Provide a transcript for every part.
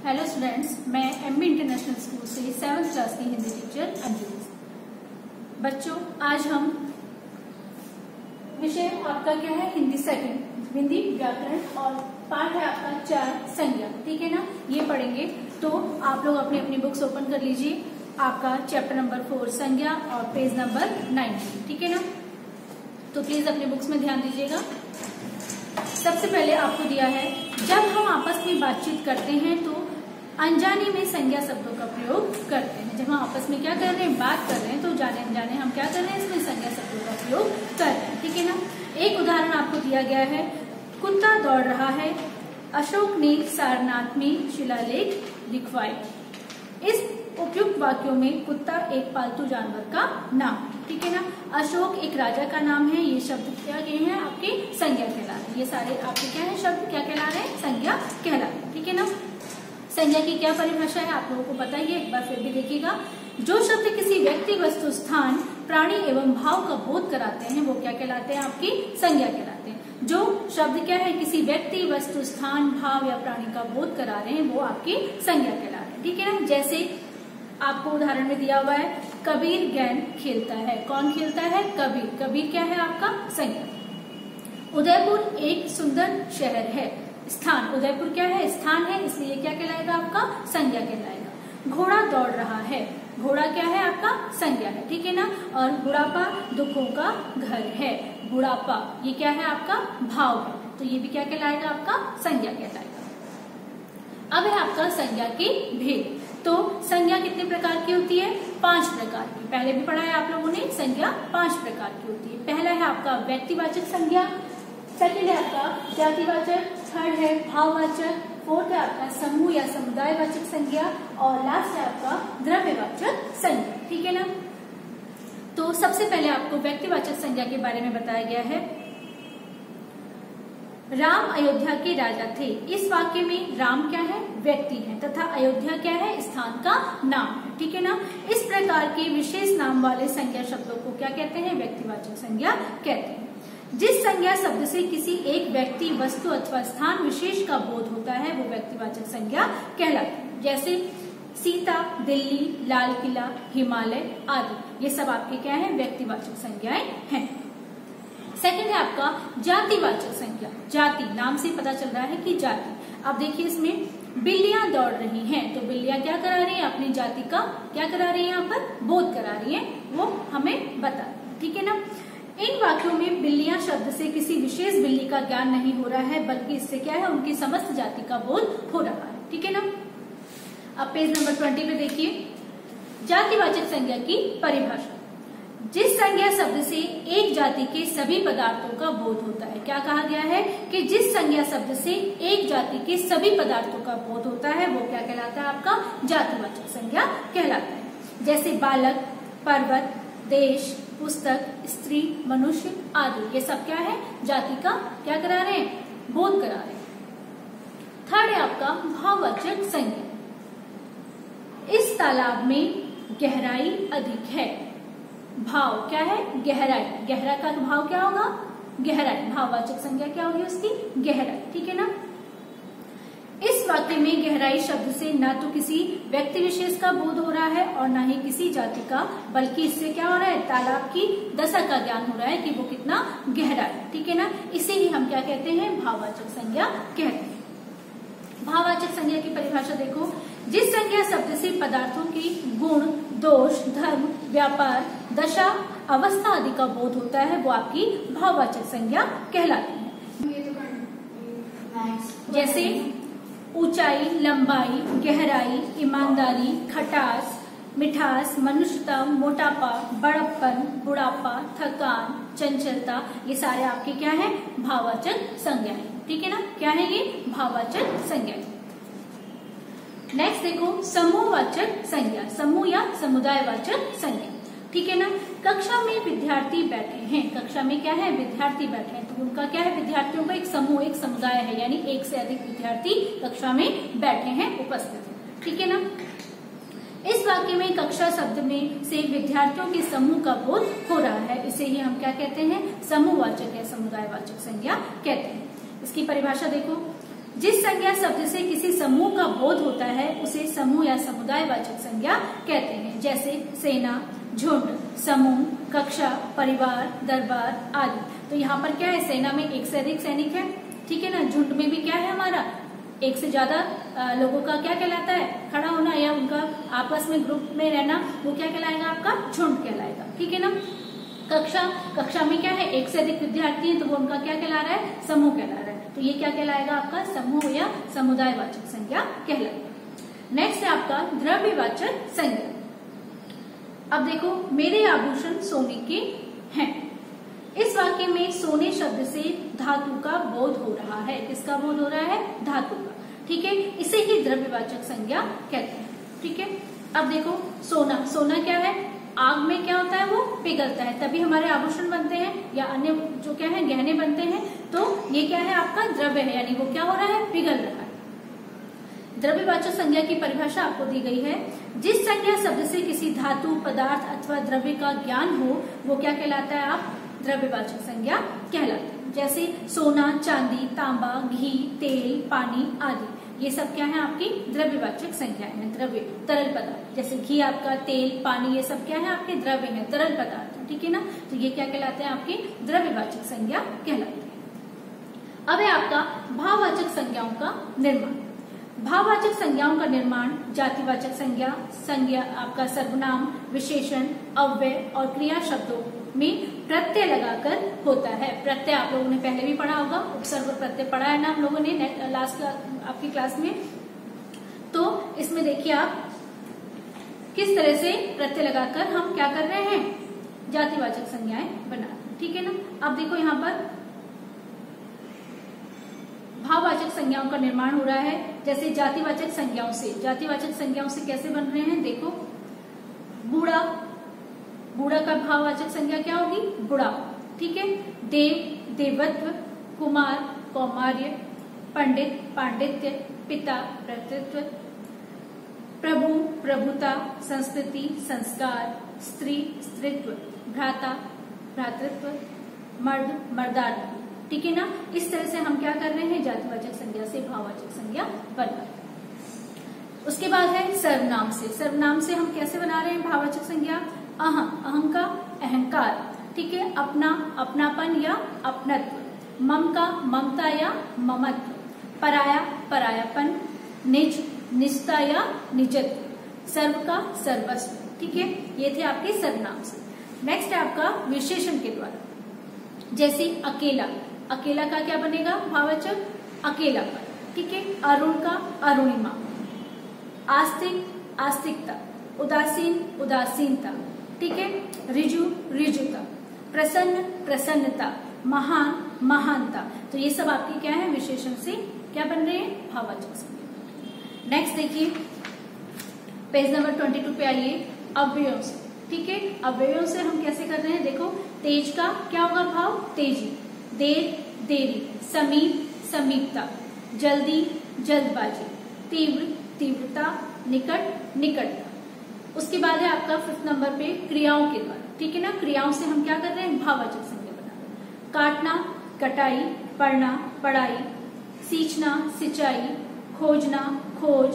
Hello students, मैं MB international school से 7th class की हिंदी टीचर अंजलि। बच्चों, आज हम विषय आपका क्या है? हिंदी सेकंड, हिंदी व्याकरण, और पाठ है आपका 4 संज्ञा। ठीक है ना? ये पढ़ेंगे। तो आप लोग अपनी अपनी बुक्स ओपन कर लीजिए। आपका चैप्टर नंबर 4 संज्ञा और पेज नंबर 90। ठीक है ना? तो प्लीज अपने बुक्स में ध्यान दीजिएगा। सबसे पहले आपको दिया है, जब हम आपस में बातचीत करते हैं तो अनजाने में संज्ञा शब्दों का प्रयोग करते हैं। जब हम आपस में क्या कर रहे हैं? बात कर रहे हैं, तो जाने अनजाने हम क्या कर रहे हैं? इसमें संज्ञा शब्दों का प्रयोग कर रहे हैं। ठीक है ना? एक उदाहरण आपको दिया गया है, कुत्ता दौड़ रहा है, अशोक ने सारनाथ में शिलालेख लिखवाए। इस उपयुक्त वाक्यों में कुत्ता एक पालतू जानवर का नाम है। ठीक है ना? अशोक एक राजा का नाम है। ये शब्द क्या गए हैं? आपके संज्ञा कहला रहे हैं। ये सारे आपके क्या है? शब्द क्या कहला रहे हैं? संज्ञा कहला रहे हैं। ठीक है ना? संज्ञा की क्या परिभाषा है आप लोगों को पता ही है, एक बार फिर भी देखिएगा। जो शब्द किसी व्यक्ति, वस्तु, स्थान, प्राणी एवं भाव का बोध कराते हैं वो क्या कहलाते हैं? आपकी संज्ञा कहलाते हैं। जो शब्द क्या है? किसी व्यक्ति, वस्तु, स्थान, भाव या प्राणी का बोध करा रहे हैं वो आपकी संज्ञा कहला रहे हैं। ठीक है ना? जैसे आपको उदाहरण में दिया हुआ है, कबीर गेंद खेलता है। कौन खेलता है? कबीर। कबीर क्या है? आपका संज्ञा। उदयपुर एक सुंदर शहर है। स्थान, उदयपुर क्या है? स्थान है, इसलिए क्या कहलाएगा? आपका संज्ञा कहलाएगा। घोड़ा दौड़ रहा है। घोड़ा क्या है? आपका संज्ञा है। ठीक है ना? और बुढ़ापा दुखों का घर है। बुढ़ापा ये क्या है? आपका भाव है, तो ये भी क्या कहलाएगा? आपका संज्ञा कहलाएगा। अब है आपका संज्ञा के भेद। तो संज्ञा कितने प्रकार की होती है? 5 प्रकार की। पहले भी पढ़ा है आप लोगों ने। संज्ञा 5 प्रकार की होती है। पहला है आपका व्यक्तिवाचक संज्ञा, सेकंड है आपका जातिवाचक, थर्ड है भाववाचक, फोर्थ है आपका समूह या समुदायवाचक संज्ञा, और लास्ट है आपका द्रव्यवाचक संज्ञा। ठीक है ना? तो सबसे पहले आपको व्यक्तिवाचक संज्ञा के बारे में बताया गया है। राम अयोध्या के राजा थे। इस वाक्य में राम क्या है? व्यक्ति है, तथा अयोध्या क्या है? स्थान का नाम है। ठीक है ना? इस प्रकार के विशेष नाम वाले संज्ञा शब्दों को क्या कहते हैं? व्यक्तिवाचक संज्ञा कहते हैं। जिस संज्ञा शब्द से किसी एक व्यक्ति, वस्तु अथवा स्थान विशेष का बोध होता है वो व्यक्तिवाचक संज्ञा कहलाती है। जैसे सीता, दिल्ली, लाल किला, हिमालय आदि, ये सब आपके क्या है? व्यक्तिवाचक संज्ञाएं हैं। सेकंड है आपका जातिवाचक संज्ञा। जाति, नाम से पता चल रहा है कि जाति। अब देखिए इसमें बिल्लियां दौड़ रही हैं, तो बिल्लियां क्या करा रही हैं? अपनी जाति का क्या करा रही है? यहाँ पर बोध करा रही है, वो हमें बता। ठीक है ना? इन वाक्यों में बिल्लियां शब्द से किसी विशेष बिल्ली का ज्ञान नहीं हो रहा है, बल्कि इससे क्या है? उनकी समस्त जाति का बोध हो रहा है। ठीक है ना? अब पेज नंबर 20 पे देखिए, जातिवाचक संज्ञा की परिभाषा। जिस संज्ञा शब्द से एक जाति के सभी पदार्थों का बोध होता है। क्या कहा गया है? कि जिस संज्ञा शब्द से एक जाति के सभी पदार्थों का बोध होता है वो क्या कहलाता है? आपका जातिवाचक संज्ञा कहलाता है। जैसे बालक, पर्वत, देश, पुस्तक, स्त्री, मनुष्य आदि, ये सब क्या है? जाति का क्या करा रहे हैं? बोध करा रहे हैं। थर्ड है आपका भाववाचक संज्ञा। इस तालाब में गहराई अधिक है। भाव क्या है? गहराई। गहरा का भाव क्या होगा? गहराई। भाववाचक संज्ञा क्या होगी उसकी? गहराई। ठीक है ना? इस वाक्य में गहराई शब्द से न तो किसी व्यक्ति विशेष का बोध हो रहा है और न ही किसी जाति का, बल्कि इससे क्या हो रहा है? तालाब की दशा का ज्ञान हो रहा है कि वो कितना गहरा है। ठीक है ना? इसे ही हम क्या कहते हैं? भाववाचक संज्ञा कहते हैं। भाववाचक संज्ञा की परिभाषा देखो, जिस संज्ञा शब्द से पदार्थों की गुण, दोष, धर्म, व्यापार, दशा, अवस्था आदि का बोध होता है वो आपकी भाववाचक संज्ञा कहलाती है। जैसे ऊंचाई, लंबाई, गहराई, ईमानदारी, खटास, मिठास, मनुष्यता, मोटापा, बड़प्पन, बुढ़ापा, थकान, चंचलता, ये सारे आपके क्या है? भाववाचक संज्ञाएं। ठीक है ना? क्या है ये? भाववाचक संज्ञाएं। नेक्स्ट देखो, समूहवाचक संज्ञा। समूह या समुदायवाचक संज्ञा। ठीक है ना? कक्षा में विद्यार्थी बैठे हैं। कक्षा में क्या है? विद्यार्थी बैठे हैं, तो उनका क्या है? विद्यार्थियों का एक समूह, एक समुदाय है, यानी एक से अधिक विद्यार्थी कक्षा में बैठे हैं, उपस्थित हैं। ठीक है ना? इस वाक्य में कक्षा शब्द में से विद्यार्थियों के समूह का बोध हो रहा है, इसे ही हम क्या कहते हैं? समूहवाचक या समुदायवाचक संज्ञा कहते हैं। इसकी परिभाषा देखो, जिस संज्ञा शब्द से किसी समूह का बोध होता है उसे समूह या समुदायवाचक संज्ञा कहते हैं। जैसे सेना, झुंड, समूह, कक्षा, परिवार, दरबार आदि। तो यहाँ पर क्या है, सेना में एक से अधिक सैनिक है, ठीक है ना। झुंड में भी क्या है, हमारा एक से ज्यादा लोगों का क्या कहलाता है, खड़ा होना या उनका आपस में ग्रुप में रहना, वो क्या कहलाएगा, आपका झुंड कहलाएगा, ठीक है ना। कक्षा में क्या है, एक से अधिक विद्यार्थी हैं, तो वो उनका क्या कहला रहा है, समूह कहला रहा है। तो ये क्या कहलाएगा, आपका समूह या समुदायवाचक संज्ञा कहलाएगा। नेक्स्ट है आपका द्रव्यवाचक संज्ञा। अब देखो, मेरे आभूषण सोने के हैं। इस वाक्य में सोने शब्द से धातु का बोध हो रहा है। किसका बोध हो रहा है, धातु का, ठीक है। इसे ही द्रव्यवाचक संज्ञा कहते हैं, ठीक है। अब देखो, सोना क्या है, आग में क्या होता है, वो पिघलता है, तभी हमारे आभूषण बनते हैं या अन्य जो क्या है गहने बनते हैं। तो ये क्या है, आपका द्रव्य है, यानी वो क्या हो रहा है, पिघल रहा है। द्रव्यवाचक संज्ञा की परिभाषा आपको दी गई है। जिस संज्ञा शब्द से किसी धातु, पदार्थ अथवा द्रव्य का ज्ञान हो वो क्या कहलाता है, आप द्रव्यवाचक संज्ञा कहलाते हैं। जैसे सोना, चांदी, तांबा, घी, तेल, पानी आदि, ये सब क्या है, आपकी द्रव्यवाचक संज्ञा है। द्रव्य, तरल पदार्थ, जैसे घी आपका, तेल, पानी, ये सब क्या है, आपके द्रव्य है, तरल पदार्थ, ठीक है ना। तो ये क्या कहलाते हैं, आपकी द्रव्यवाचक संज्ञा कहलाते हैं। अब है आपका भाववाचक संज्ञाओं का निर्माण। भाववाचक संज्ञाओं का निर्माण जातिवाचक संज्ञा आपका सर्वनाम, विशेषण, अव्यय और क्रिया शब्दों में प्रत्यय लगाकर होता है। प्रत्यय आप लोगों ने पहले भी पढ़ा होगा, उपसर्ग प्रत्यय पढ़ा है ना हम लोगों ने लास्ट आपकी क्लास में। तो इसमें देखिए आप किस तरह से प्रत्यय लगाकर हम क्या कर रहे हैं, जातिवाचक संज्ञाएं बना रहे हैं, ठीक है ना। अब देखो यहाँ पर भाववाचक संज्ञाओं का निर्माण हो रहा है। जैसे जातिवाचक संज्ञाओं से कैसे बन रहे हैं, देखो, बूढ़ा का भाववाचक संज्ञा क्या होगी, बुढ़ा, ठीक है। देव, देवत्व, कुमार, कौमार्य, पंडित, पांडित्य, पिता, पितृत्व, प्रभु, प्रभुता, संस्कृति, संस्कार, स्त्री, स्त्रीत्व, भ्राता, भ्रातृत्व, मर्द, मर्दार्थ, ठीक है ना। इस तरह से हम क्या कर रहे हैं, जातिवाचक संज्ञा से भाववाचक संज्ञा बना रहे हैं। उसके बाद है सर्वनाम से हम कैसे बना रहे हैं भाववाचक संज्ञा, अहं का अहंकार, ठीक है, अपना, अपनापन या अपनत्व, मम का ममता या ममत्व, पराया, परायापन, निज, निजता या निजत्व, सर्व का सर्वस्व, ठीक है। ये थे आपके सर्वनाम से। नेक्स्ट है आपका विशेषण के द्वारा। जैसे अकेला का क्या बनेगा, भाववाचक, अकेलापन, ठीक है। अरुण का अरुणिमा, आस्तिक, आस्तिकता, उदासीन, उदासीनता, ठीक है। ऋजु, ऋजुता, प्रसन्न, प्रसन्नता, महान, महानता। तो ये सब आपके क्या है, विशेषण से क्या बन रहे हैं, भाववाचक संज्ञा। नेक्स्ट देखिए पेज नंबर 22 पे आइए, अव्ययों से, ठीक है। अव्ययों से हम कैसे कर रहे हैं, देखो, तेज का क्या होगा भाव, तेजी, देर, देरी, समीप, समीपता, जल्दी, जल्दबाजी, तीव्र, तीव्रता, निकट, निकटता। उसके बाद है आपका 5th नंबर पे क्रियाओं के द्वारा, ठीक है ना। क्रियाओं से हम क्या कर रहे हैं, भाववाचक संज्ञा बना रहे हैं। काटना, कटाई, पढ़ना, पढ़ाई, सींचना, सिंचाई, खोजना, खोज,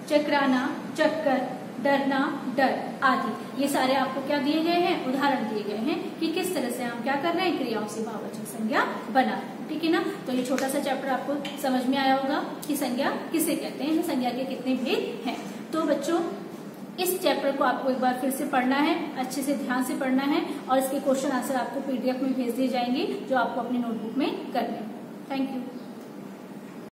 चकराना, चक्कर, डरना, डर आदि। ये सारे आपको क्या दिए गए हैं, उदाहरण दिए गए हैं कि किस तरह से हम क्या कर रहे हैं, क्रियाओं से भाववाचक संज्ञा बना रहे हैं, ठीक है ना। तो ये छोटा सा चैप्टर आपको समझ में आया होगा कि संज्ञा किसे कहते हैं, संज्ञा के कितने भेद हैं। तो बच्चों, इस चैप्टर को आपको एक बार फिर से पढ़ना है, अच्छे से ध्यान से पढ़ना है, और इसके क्वेश्चन आंसर आपको PDF में भेज दिए जाएंगे जो आपको अपनी नोटबुक में करने हैं। Thank you.